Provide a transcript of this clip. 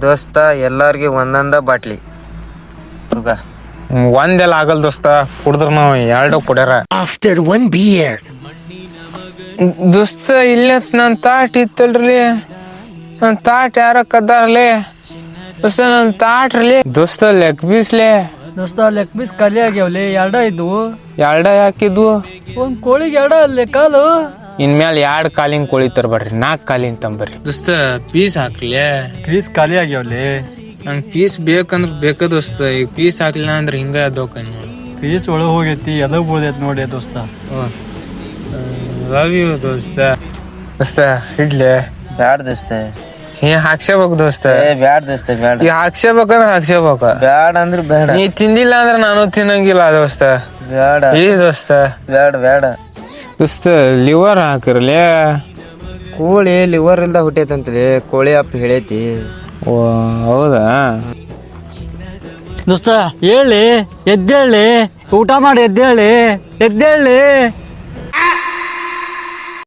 ದೋಸ್ತ ಎಲ್ಲಾರ್ಗಿ ಒಂದೊಂದ ಬಾಟ್ಲಿ ಹುಡುಗ. ಒಂದೆಲ್ಲ ಆಗಲ್ ದೋಸ್ತ, ಕುಡಿದ್ರ ನಾವು 2 ಕುಡ್ಯಾರ. After 1 beer. ದೋಸ್ತ ಇಲ್ಲ ನನ್ ತಾಟ್ ಇತ್ತಲ್ರಿ, ನನ್ ತಾಟ್ ಯಾರ ಕದ್ದಾರಲಿ ದೋಸ್ತ, ನನ್ ತಾಟ್ರಲಿ ದೋಸ್ತ ಲೆಗ್ ಪೀಸ್ಲೆ. ದೋಸ್ತ ಲೆಗ್ ಪೀಸ್ ಖಾಲಿ ಆಗ್ಯಾವಲಿ, 2 ಇದ್ವು. 2 ಯಾಕಿದ್ವು? ಒಂದ್ ಕೋಳಿಗೆ 2 ಅಲ್ಲೇ ಕಾಲು. ಇನ್ಮೇಲೆ 2 ಕಾಲಿನ ಕೋಳಿ ತರ್ಬೇಡ್ರಿ, 4 ಕಾಲಿನ ತಂಬರ್ರಿ. ದೋಸ್ತ ಪೀಸ್ ಹಾಕ್ಲಿ. ಪೀಸ್ ಖಾಲಿ ಆಗ್ಯಾವಲಿ. ನಂಗೆ ಪೀಸ್ ಬೇಕಂದ್ರ ಬೇಕ ದೋಸ್ತ, ಈಗ ಪೀಸ್ ಹಾಕ್ಲಿಲ್ಲ ಅಂದ್ರೆ ಹಿಂಗ ಅದೋಕನ್ ನೋಡಿ. ಪೀಸ್ ಒಳಗೆ ಹೋಗೈತಿ, ಎಲ್ಲ ಬೋದೈತಿ ನೋಡಿ ದೋಸ್ತ. ಲವ್ ಯು ದೋಸ್ತ. ದೋಸ್ತ ಇಡ್ಲಿ ಬ್ಯಾಡ ದೋಸ್ತ, ಹಾಕ್ಸೇಬೇಕು ದೋಸ್ತ. ಬ್ಯಾಡ ದೋಸ್ತ, ಬ್ಯಾಡ. ಈಗ ಹಾಕ್ಸೇಬೇಕಂದ್ರ ಹಾಕ್ಸೇಬೇಕ, ಬ್ಯಾಡ ಅಂದ್ರ ಬೇಡ. ನೀ ತಿಂದಿಲ್ಲ ಅಂದ್ರೆ ನಾನು ತಿನ್ನಂಗಿಲ್ಲ ದೋಸ್ತ. ಬ್ಯಾಡ ಈ ದೋಸ್ತ, ಬ್ಯಾಡ ಬ್ಯಾಡ. ದೋಸ್ತ ಲಿವರ್ ಹಾಕಿರ್ಲಿ. ಕೋಳಿ ಲಿವರ್ ಇಲ್ದ ಹುಟ್ಟೈತಂತ್ರಿ, ಕೋಳಿ ಅಪ್ಪ ಹೇಳೈತಿ. ಓ ಹೌದಾ ದೋಸ್ತ ಹೇಳಿ, ಎದ್ದೇಳಿ, ಊಟ ಮಾಡಿ ಎದ್ದೇಳಿ.